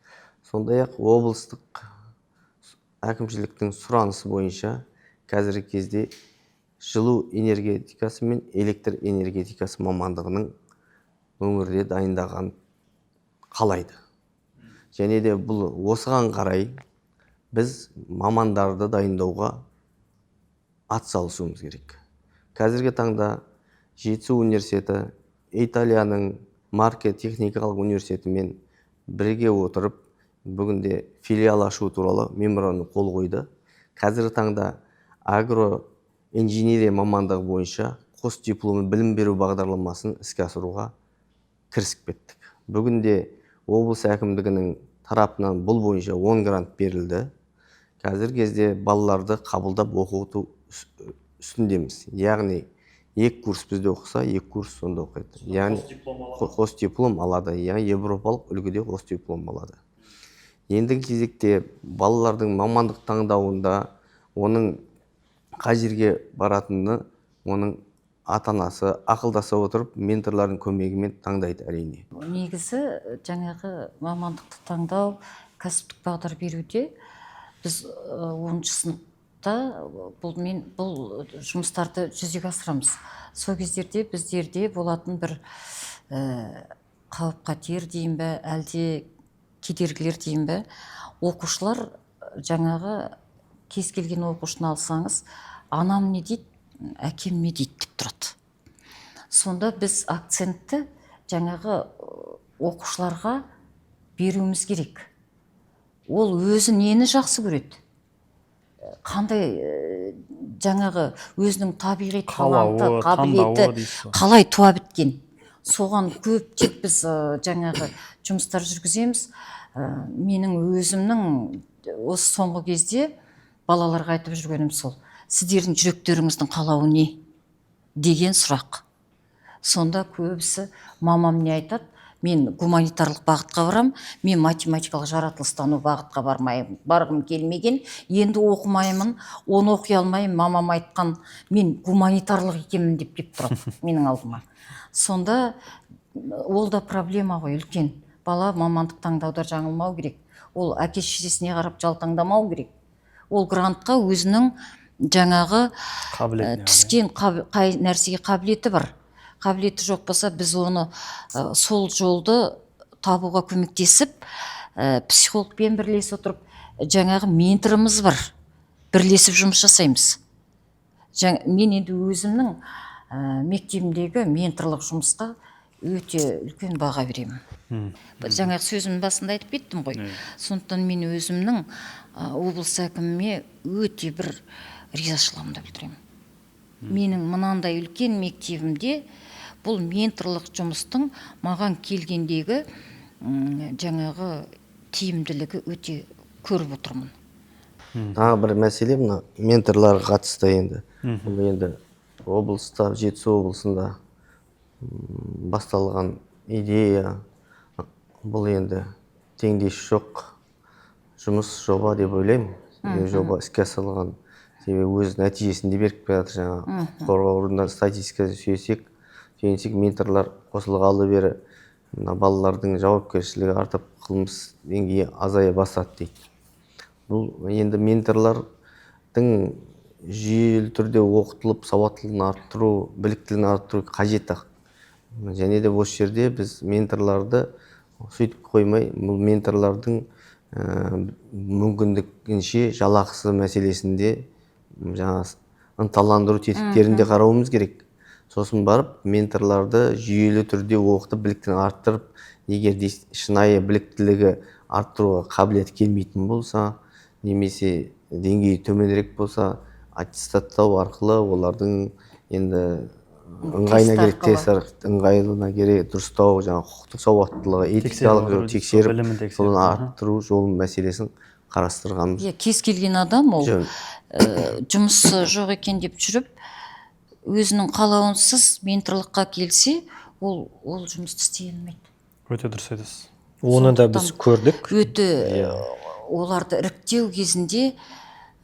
Сондай-ақ облыстық әкімшіліктің сұранысы бойынша қазіргі кезде жылу энергетикасы мен электр энергетикасы мамандығының өңірде дайындаған қалайды. Және де бұл осыған қарай біз мамандарды дайындауға атсалысуымыз керек. Қазіргі таңда Жетісу университеті Италияның Марке техникалық университетімен бірге отырып, бүгінде филиал ашу туралы меморандум қол қойды. Қазіргі таңда агроинженерия мамандығы бойынша қос дипломы білім беру бағдарламасын іске асыруға кірісіп кеттік. Бүгінде облыс әкімдігінің тарапынан бұл бойынша 10 грант берілді. Қазіргі кезде балаларды қабылдап оқыту үстіндеміз. Яғни 2 курс бізде оқыса, 2 курс сонда оқиды. Яғни қос диплом алады. Яғни европалық үлгіде қос диплом алады. Ендігі кезекте балалардың мамандық таңдауында оның қай жерге баратыны, оның ата-анасы ақылдаса отырып, менторлардың көмегімен таңдайды әрине. Негізі жаңағы мамандықты таңдау, кәсіптік бағдар беруде біз 10-шы сыныпта бұл жұмыстарды жүзеге асырамыз. Сол кездерде біздерде болатын бір қауіп қатер дейін бе, әлде кедергілер дейін бе, оқушылар жаңағы кез келген оқушыны алсаңыз, анам не дейді, әкем не дейді деп тұрады. Сонда біз акцентті жаңағы оқушыларға беруіміз керек. Ол өзі нені жақсы көреді? Қандай жаңағы өзінің табиғи таланты, қабілеті қалай туа біткен? Соған көп тек біз жаңағы жұмыстар жүргіземіз. Менің өзімнің осы соңғы кезде балаларға айтып жүргенім сол. Сіздердің жүректеріңіздің қалауы не? Деген сұрақ. Сонда көбісі мамам не айтады? мен гуманитарлық бағытқа барам, мен математикалық жаратылыстану бағытқа барғым келмеген, енді оқымаймын, оны оқи алмаймын, мамам айтқан мен гуманитарлық екенмін деп келіп тұрады менің алдыма. Сонда ол да проблема ғой, үлкен. Бала мамандық таңдауда жаңылмау керек. Ол әке шешесіне қарап жалтаңдамау керек. Ол грантқа өзінің жаңағы түскен қай нәрсеге қабілеті бар. Қабілеті жоқ болса, біз оны сол жолды табуға көмектесіп, психологпен бірлесе отырып, жаңағы менторымыз бар. Бірлесіп жұмыс жасаймыз. Мен енді өзімнің мектебімдегі менторлық жұмысқа өте үлкен баға беремін. Жаңағы сөзімнің басында айтып кеттім ғой. Сондықтан мен өзімнің облыс әкіміме өте бір ризашылығымды білдіремін. Менің мынандай үлкен мектебімде бұл менторлық жұмыстың маған келгендегі жаңағы тиімділігі өте көріп отырмын. Тағы бір мәселе мына менторларға қатысты енді. Бұл енді облыста, Жетісу облысында басталған идея, бұл енді теңдесі жоқ жұмыс, жоба деп ойлаймын. Жоба іске асырылған, себебі өз нәтижесін де беріп келе жатыр. Жаңа қорғау органдарының статистикасын сүйенсек, менторлар қосылғалы бері балалардың жауапкершілігі артып, қылмыс деңгейі азая бастады дейді. Бұл енді менторлардың жүйелі түрде оқытылып, сауаттылығын арттыру, біліктілігін арттыру қажет. Және де осы жерде біз менторларды сөйтіп қоймай, бұл менторлардың мүмкіндігінше жалақысы мәселесінде жаңа ынталандыру тетіктерінде қарауымыз керек. Сосын барып менторларды жүйелі түрде оқытып, біліктілігін арттырып, егер де шынайы біліктілігі арттыруға қабілеті келмейтін болса, немесе деңгейі төменірек болса, аттестаттау арқылы олардың енді ыңғайлына керек дұрыстау, жаңа құқықтық сауаттылығы, этикалық тексеріп, соны арттыру жолын мәселесін қарастырғанбыз. Кез келген адам ол жұмысы жоқ екен деп жүріп, өзінің қалауынсыз менторлыққа келсе, ол жұмысты істей алмайды. Өте дұрыс айтасыз. Оны да біз көрдік. Өте оларды іріктеу кезінде,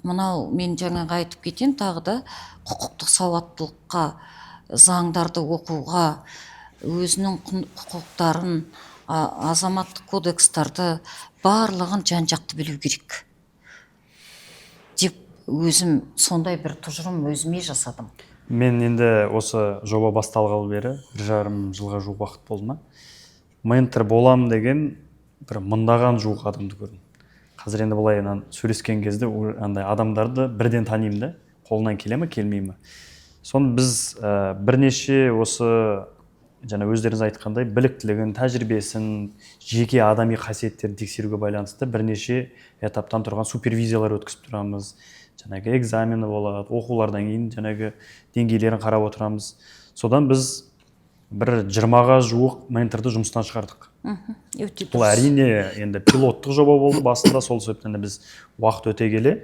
мынау мен жаңағы айтып кетем, тағы да құқықтық сауаттылыққа, заңдарды оқуға, өзінің құқықтарын, азаматтық кодекстарды барлығын жан-жақты білу керек деп өзім сондай бір тұжырым өзіме жасадым. Мен енді осы жоба басталғалы бері 1,5 жылға жуық уақыт болды ма, ментор болам деген бір мыңдаған жуық адамды көрдім. Қазір енді былай сөйлескен кезде андай адамдарды бірден танимын да, қолынан келе ме, келмей ме. Соны біз бірнеше осы жаңа өздеріңіз айтқандай біліктілігін, тәжірибесін, жеке адами қасиеттерін тексеруге байланысты бірнеше этаптан тұрған супервизиялар өткізіп тұрамыз. Жаңағы экзамені болады, оқулардан кейін жаңағы деңгейлерін қарап отырамыз. Содан біз бір 20-ға жуық менторды жұмыстан шығардық. Бұл әрине енді пилоттық жоба болды басында, сол себептен біз уақыт өте келе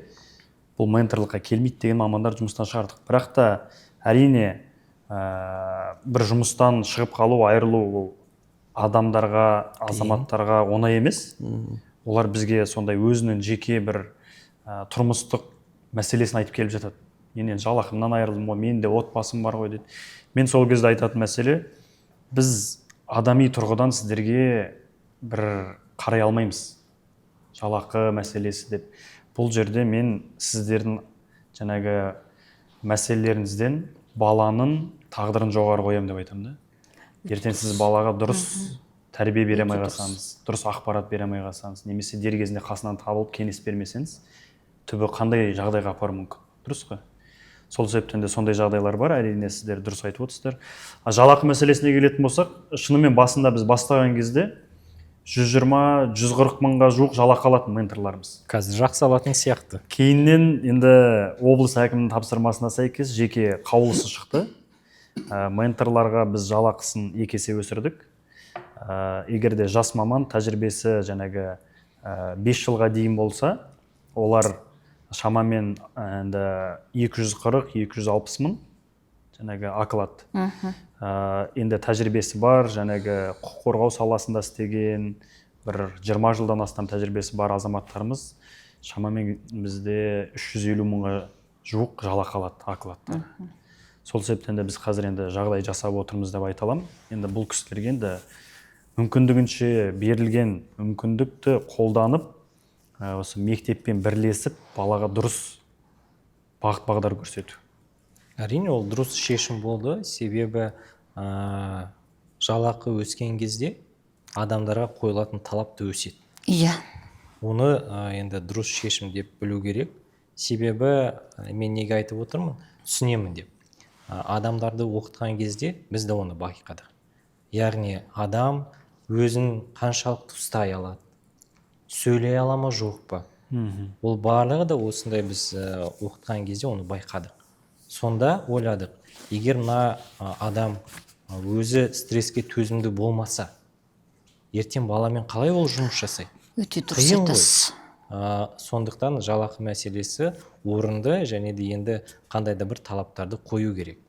бұл менторлыққа келмейді деген мамандар жұмыстан шығардық. Бірақ та әрине бір жұмыстан шығып қалу, айырылу ол адамдарға, азаматтарға оңай емес. Олар бізге сондай өзінің жеке бір тұрмыстық мәселесін айтып келіп жатады. Мен жалақымнан айырылдым ғой, менде отбасым бар ғой дейді. Мен сол кезде айтатын мәселе, біз адами тұрғыдан сіздерге бір қарай алмаймыз. Жалақы мәселесі деп. Бұл жерде мен сіздердің жаңағы мәселелеріңізден баланың тағдырын жоғары қоямын деп айтамын да. Ертең сіз балаға дұрыс тәрбие бере алмай қалсаңыз, дұрыс ақпарат бере алмай қалсаңыз, немесе дер кезінде қасынан табылып кеңес бермесеңіз, түбі қандай жағдайға апаруы мүмкін. Дұрыс қой? Сол себептен де сондай жағдайлар бар, әрине сіздер дұрыс айтып отырсыздар. Жалақы мәселесіне келетін болсақ, шынымен басында біз бастаған кезде 120-140 мыңға жуық жалақы алатын менторларымыз. Қазір жақсы алатын сияқты. Кейіннен енді облыс әкімінің тапсырмасына сәйкес жеке қаулысы шықты. Менторларға біз жалақысын 2 есе өсірдік. Егер де жас маман тәжірибесі жаңағы 5 жылға дейін болса, олар шамамен 240-260 мың жаңағы оклад. Енді тәжірибесі бар, жаңағы құқық қорғау саласында істеген бір 20 жылдан астам тәжірибесі бар азаматтарымыз шамамен бізде 350 мыңға жуық жалақы алады окладтар. Сол себептен де біз қазір енді жағдай жасап отырмыз деп айта аламын. Енді бұл кісілерге енді мүмкіндігінше берілген мүмкіндікті қолданып, осы мектеппен бірлесіп балаға дұрыс бағыт бағдар көрсету. Әрине ол дұрыс шешім болды, себебі жалақы өскен кезде адамдарға қойылатын талап та өседі. Иә. Оны енді дұрыс шешім деп білу керек. Себебі мен неге айтып отырмын, түсінемін деп. Адамдарды оқытқан кезде біз де оны байқадық. Яғни адам өзін қаншалықты ұстай алады, сөйлей ала ма жоқ па. Ол барлығы да осындай біз оқытқан кезде оны байқадық. Сонда ойладық, егер мына адам өзі стресске төзімді болмаса, ертең баламен қалай ол жұмыс жасайды? Өте дұрыс айтасыз. Сондықтан жалақы мәселесі орынды, және де енді қандай да бір талаптарды қою керек.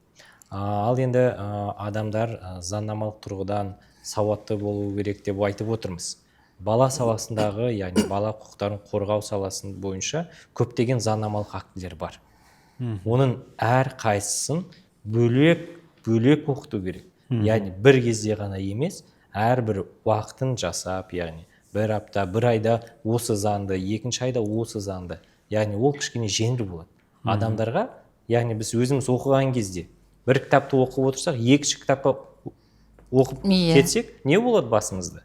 Ал енді адамдар заңнамалық тұрғыдан сауатты болу керек деп айтып отырмыз. Бала саласындағы, яғни бала құқықтарын қорғау саласын бойынша көптеген заңнамалық актілер бар. Оның әр қайсысын бөлек оқыту керек. Яғни бір кезде ғана емес, әрбір уақытын жасап, яғни бір апта, бір айда осы заңды, екінші айда осы заңды. Яғни ол кішкене жеңіл болады. Адамдарға, яғни біз өзіміз оқыған кезде бір кітапты оқып отырсақ, екінші кітапты оқып кетсек, не болады басымызда?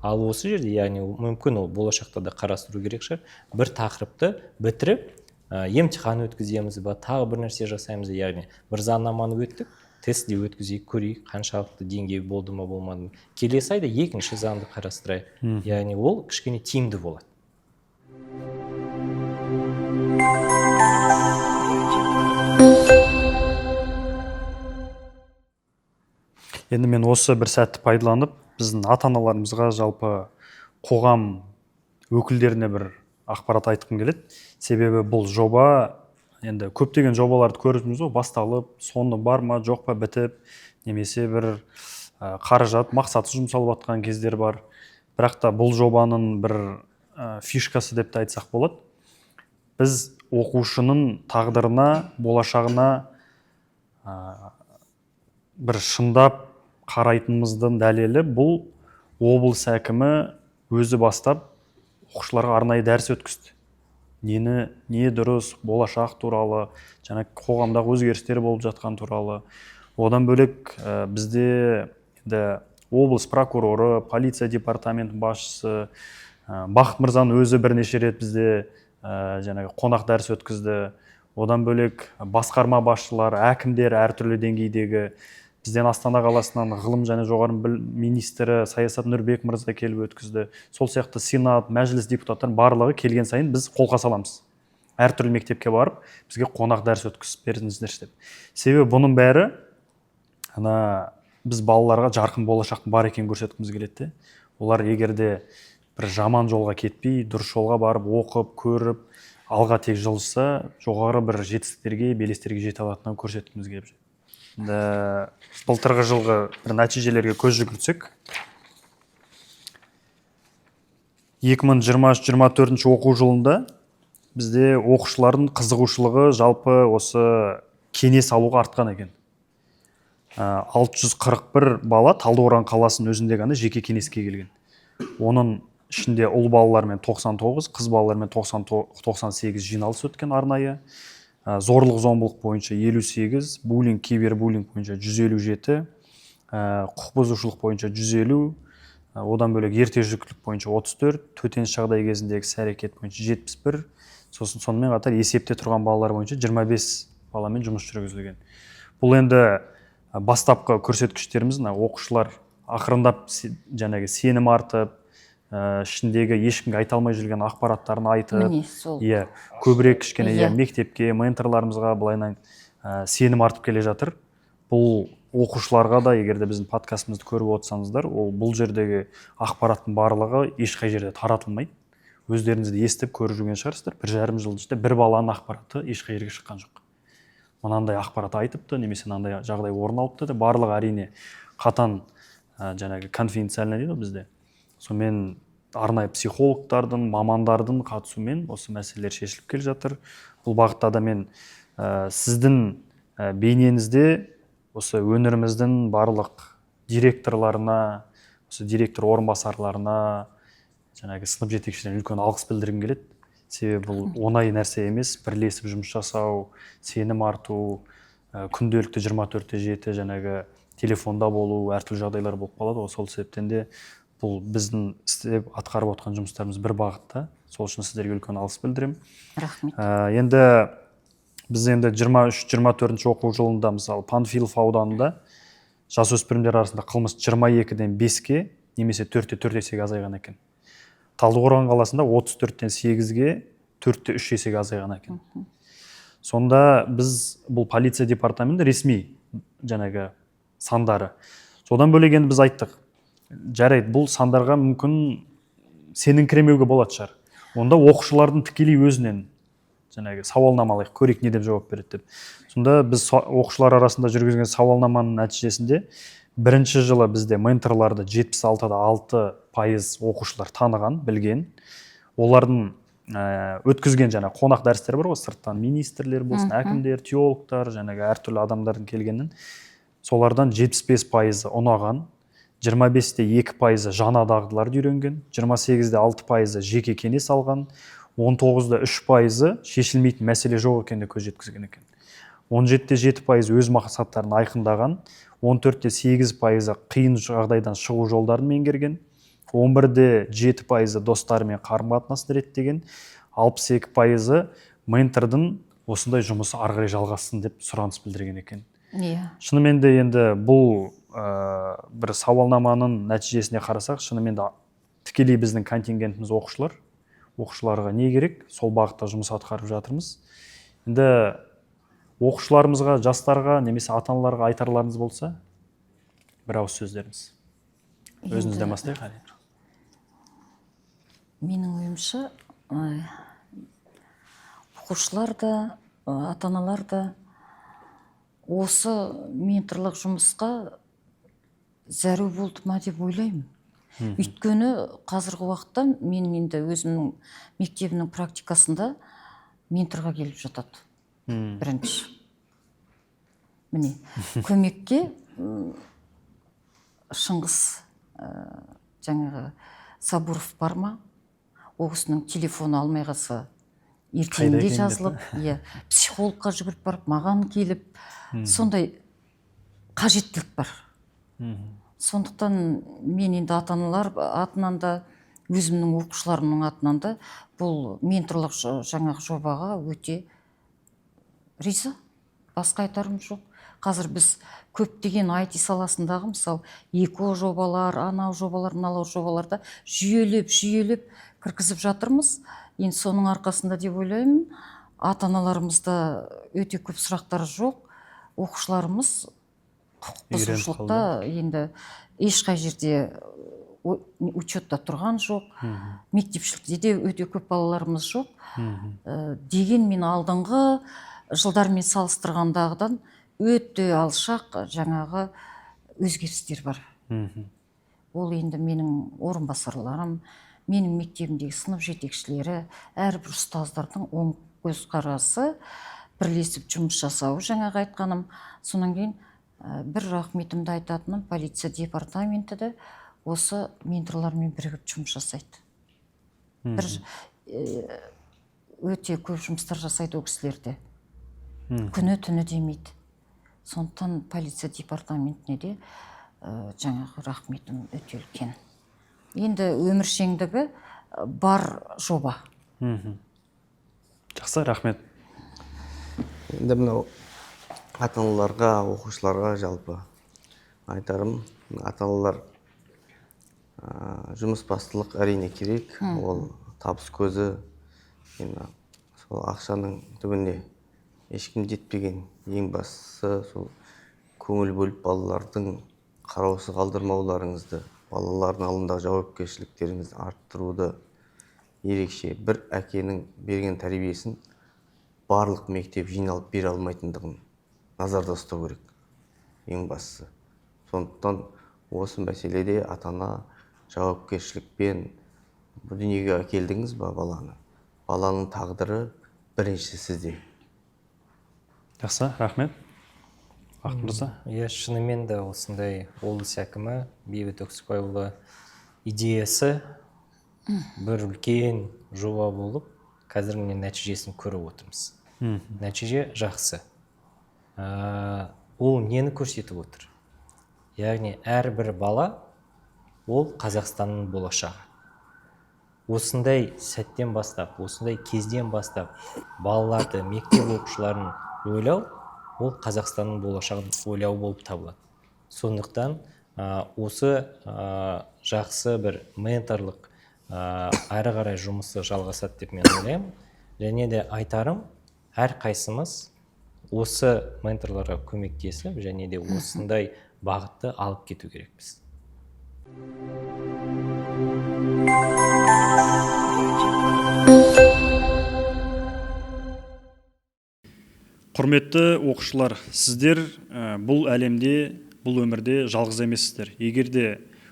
Ал осы жерде, яғни мүмкін ол болашақта да қарастыру керек шығар. Бір тақырыпты бітіріп, емтихан өткіземіз ба, тағы бір нәрсе жасаймыз, яғни бір заңнаманы өттік, тестте өткізейік, көрейік, қаншалықты деңгей болды ма, болмады ма. Келесі айда екінші заңды қарастырайық. Яғни ол кішкене тиімді болады. Енді мен осы бір сәтті пайдаланып, біздің ата-аналарымызға, жалпы қоғам өкілдеріне бір ақпарат айтқым келеді. Себебі бұл жоба, енді көптеген жобаларды көріппіз ғой, басталып, соңы бар ма, жоқ па, бітіп, немесе бір қаражат мақсатсыз жұмсалып жатқан кездер бар. Бірақ та бұл жобаның бір фишкасы деп те айтсақ болады. Біз оқушының тағдырына, болашағына бір шындап қарайтынымыздың дәлелі бұл облыс әкімі өзі бастап оқушыларға арнайы дәріс өткізді. Не дұрыс, болашақ туралы, жаңа қоғамдағы өзгерістер болып жатқан туралы. Одан бөлек бізде облыс прокуроры, полиция департаментінің басшысы, Бақыт мырзаның өзі бірнеше рет бізде жаңағы қонақ дәріс өткізді. Одан бөлек басқарма басшылары, әкімдер әртүрлі деңгейдегі, бізден Астана қаласынан ғылым және жоғары білім министрі Саясат Нұрбек мырза келіп өткізді. Сол сияқты сенат, мәжіліс депутаттары барлығы келген сайын біз қолқа саламыз. Әртүрлі мектепке барып, бізге қонақ дәріс өткізіп беріңіздер деп. Себебі бұның бәрі біз балаларға жарқын болашақтың бар екенін көрсеткіміз келеді. Олар егерде бір жаман жолға кетпей, дұрыс жолға барып, оқып, көріп, алға тек жылжыса, жоғары бір жетістіктерге, белестерге жете алатынын көрсеткіміз келіп жүр. Былтырғы жылғы бір нәтижелерге көз жүгіртсек, 2023-24 оқу жылында бізде оқушылардың қызығушылығы жалпы осы кеңес алуға артқан екен. 641 бала Талдықорған қаласының өзінде ғана жеке кеңеске келген. Оның ішінде ұл балалармен 99, қыз балалармен 98 жиналыс өткен арнайы. Зорлық зомбылық бойынша 58, буллинг, кибербуллинг бойынша 157, құқық бұзушылық бойынша 150, одан бөлек ерте жүктілік бойынша 34, төтенше жағдай кезіндегі іс-әрекет бойынша 71, сосын сонымен қатар есепте тұрған балалар бойынша 25 баламен жұмыс жүргізілген. Бұл енді бастапқы көрсеткіштеріміз, оқушылар ақырындап жаңағы сенім артып, ішіндегі ешкімге айта алмай жүрген ақпараттарын айтып, көбірек кішкене мектепке, менторларымызға былайынан сенім артып келе жатыр. Бұл оқушыларға да, егерде біздің подкастымызды көріп отырсаңыздар, бұл жердегі ақпараттың барлығы ешқай жерде таратылмайды. Өздеріңізді естіп көріп жүрген шығарсыздар. 1,5 жыл ішінде бір баланың ақпараты ешқай жерге шыққан жоқ. мынандай ақпарат айтыпты немесе мынандай жағдай орын алыпты деп барлығы әрине қатаң жаңағы конфиденциально дейді ғой бізде. Сонымен арнайы психологтардың, мамандардың қатысуымен осы мәселелер шешіліп келе жатыр. Бұл бағытта да мен сіздің бейнеңізде осы өңіріміздің барлық директорларына, осы директор орынбасарларына, жаңағы сынып жетекшілеріне үлкен алғыс білдіргім келеді. Себебі бұл оңай нәрсе емес, бірлесіп жұмыс жасау, сенім арту, күнделікті 24/7 жаңағы телефонда болу, әртүрлі жағдайлар болып қалады ғой. Сол себептен де бұл біздің істеп атқарып отқан жұмыстарымыз бір бағытта. Сол үшін сіздерге үлкен алғыс білдіремін. Рахмет. Енді біз енді 23-24 оқу жылында мысалы Панфилов ауданында жасөспірімдер арасында қылмыс 22-ден 5-ке немесе 4-те 4 есеге азайған екен. Талдықорған қаласында 34-тен 8-ге 4-те 3 есеге азайған екен. Сонда біз бұл полиция департаменті ресми жаңағы сандары. Содан бөлек енді біз айттық, жарайды, бұл сандарға мүмкін сеніңкіремеуге болады шығар. Онда оқушылардың тікелей өзінен жаңағы сауалнамалайық, көрейік не деп жауап береді деп. Сонда біз оқушылар арасында жүргізген сауалнаманың нәтижесінде бірінші жылы бізде менторларды 76-6% оқушылар таныған, білген. Олардың өткізген жаңа қонақ дәрістер бар ғой, сырттан министрлер болсын, әкімдер, теологтар, жаңағы әртүрлі адамдардың келгенін. Солардан 75% ұнаған, 25-те 2% жаңа дағдыларды үйренген, 28-де 6% жеке кеңес алған, 19-да 3% шешілмейтін мәселе жоқ екеніне көз жеткізген екен. 17-те 7% өз мақсаттарын айқындаған, 14-те 8% қиын жағдайдан шығу жолдарын меңгерген, 11-де 7% достарымен қарым-қатынасын реттеген, 62% ментордың осындай жұмысы ары қарай жалғассын деп сұраныс білдірген екен. Шынымен де енді бұл бір сауалнаманың нәтижесіне қарасақ, шынымен де тікелей біздің контингентіміз оқушыларға не керек, сол бағытта жұмыс атқарып жатырмыз. Енді оқушыларымызға, жастарға немесе ата-аналарға айтарларыңыз болса, бір ауыз сөздеріңіз. Өзіңізден бастайық. Менің ойымша, оқушылар да, ата-аналар да осы менторлық жұмысқа зәру болды ма деп ойлаймын. Өйткені қазіргі уақытта мен енді өзімнің мектебінің практикасында менторға келіп жатады. Бірінші. Міне, көмекке Шыңғыс жаңағы Сабуров бар ма? Ол кісінің телефоны алмай қалса ертеңінде жазылып, психологқа жүгіріп барып, маған келіп, сондай қажеттілік бар. Сондықтан мен енді ата-аналар атынан да, өзімнің оқушыларымның атынан да бұл менторлық жаңағы жобаға өте риза. Басқа айтарым жоқ. Қазір біз көптеген IT саласындағы, мысалы, ЕКО жобалар, анау жобалар, мынау жобаларда жүйелеп кіргізіп жатырмыз. Енді соның арқасында деп ойлаймын, ата-аналарымызда өте көп сұрақтар жоқ. Оқушыларымыз құқық бұзушылықта енді ешқай жерде учетта тұрған жоқ. Мектепшілікте де өте көп балаларымыз жоқ. Деген мен алдыңғы жылдармен салыстырғандағыдан өте алшақ жаңағы өзгерістер бар. Ол енді менің орынбасарларым, менің мектебімдегі сынып жетекшілері, әрбір ұстаздардың оң көзқарасы, бірлесіп жұмыс жасау жаңағы айтқаным. Сонан кейін бір рахметімді айтатыным, полиция департаменті де осы менторлармен бірігіп жұмыс жасайды. Өте көп жұмыстар жасайды ол кісілерде. Күні-түні демейді. Сондықтан полиция департаментіне де жаңағы рахметім өте үлкен. Енді өміршеңдігі бар жоба. Жақсы, рахмет. Енді мынау ата-аналарға, оқушыларға жалпы айтарым, ата-аналар жұмыс бастылық әрине керек, ол табыс көзі, сол ақшаның түбіне ешкім жетпеген. Ең бастысы сол көңіл бөліп балалардың қараусыз қалдырмауларыңызды, балалардың алдындағы жауапкершіліктеріңізді арттыруды ерекше. Бір әкенің берген тәрбиесін барлық мектеп жиналып бере алмайтындығын назарда ұстау керек, ең бастысы. Сондықтан осы мәселеде ата-ана жауапкершілікпен бұл дүниеге әкелдіңіз ба баланы? Баланың тағдыры бірінші сізде. Жақсы, рахмет. Бақыт мырза. Иә, шынымен де осындай облыс әкімі Бейбіт Өксікбайұлы идеясы бір үлкен жоба болып, қазір міне нәтижесін көріп отырмыз. Нәтиже жақсы. Ол нені көрсетіп отыр? Яғни әрбір бала ол Қазақстанның болашағы. Осындай сәттен бастап, осындай кезден бастап балаларды, мектеп оқушыларын ойлау, ол Қазақстанның болашағын ойлау болып табылады. Сондықтан осы жақсы бір менторлық әрі қарай жұмысы жалғасады деп мен ойлаймын. Және де айтарым, әр қайсымыз осы менторларға көмектесіп, және де осындай бағытты алып кету керекпіз. Құрметті оқушылар, сіздер бұл әлемде, бұл өмірде жалғыз емессіздер. Егер де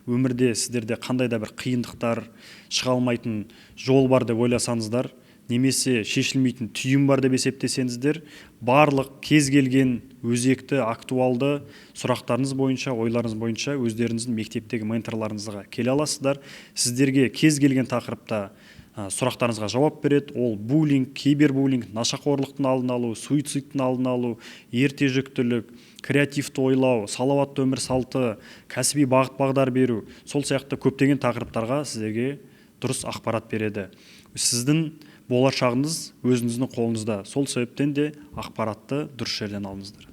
өмірде сіздерде қандай да бір қиындықтар, шыға алмайтын жол бар деп ойласаңыздар, немесе шешілмейтін түйін бар деп есептесеңіздер, барлық кез келген өзекті, актуалды сұрақтарыңыз бойынша, ойларыңыз бойынша өздеріңіздің мектептегі менторларыңызға келе аласыздар. Сіздерге кез келген тақырыпта сұрақтарыңызға жауап береді. Ол буллинг, кибербуллинг, нашақорлықтың алдын алу, суицидтің алдын алу, ерте жүктілік, креативті ойлау, салауатты өмір салты, кәсіби бағыт-бағдар беру, сол сияқты көптеген тақырыптарға сіздерге дұрыс ақпарат береді. Сіздің болашағыңыз өзіңіздің қолыңызда. Сол себептен де ақпаратты дұрыс жерден алыңыздар.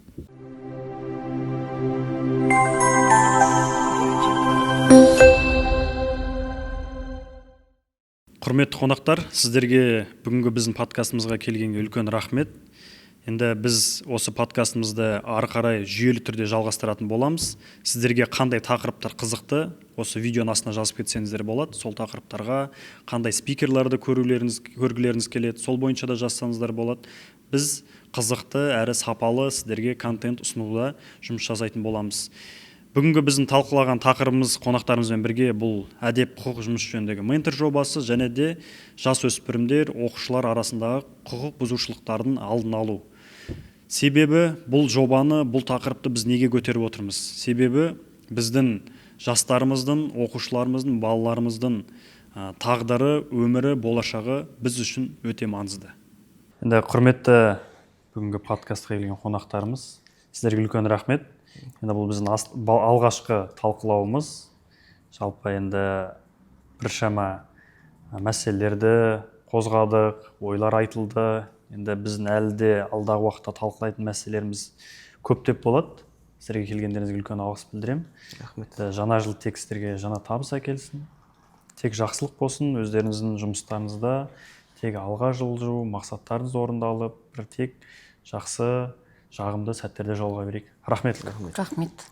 Құрметті қонақтар, сіздерге бүгінгі біздің подкастымызға келгенге үлкен рахмет. Енді біз осы подкастымызды ары қарай жүйелі түрде жалғастыратын боламыз. Сіздерге қандай тақырыптар қызықты, осы видеоның астына жазып кетсеңіздер болады. Сол тақырыптарға қандай спикерлерді көргілеріңіз келеді, сол бойынша да жазсаңыздар болады. Біз қызықты әрі сапалы сіздерге контент ұсынуда жұмыс жасайтын боламыз. Бүгінгі біздің талқылаған тақырыбымыз қонақтарымызбен бірге бұл әдеп құқық жұмыс жөніндегі ментор жобасы, және де жасөспірімдер, оқушылар арасындағы құқық бұзушылықтардың алдын алу. Себебі бұл жобаны, бұл тақырыпты біз неге көтеріп отырмыз? Себебі біздің жастарымыздың, оқушыларымыздың, балаларымыздың тағдыры, өмірі, болашағы біз үшін өте маңызды. Енді құрметті бүгінгі подкастқа келген қонақтарымыз, сіздерге үлкен рахмет. Енді бұл біздің алғашқы талқылауымыз. Жалпы енді біршама мәселелерді қозғадық, ойлар айтылды. Енді біздің әлі де алдағы уақытта талқылайтын мәселелеріміз көптеп болады. Сіздерге келгендеріңізге үлкен алғыс білдіремін. Рахмет. Жаңа жыл тек сіздерге жаңа табыс әкелсін. Тек жақсылық болсын, өздеріңіздің жұмыстарыңызда тек алға жылжу, мақсаттарыңыз орындалып, бір тек жақсы, жағымды сәттерде жолға берейік. Рахмет. Рахмет.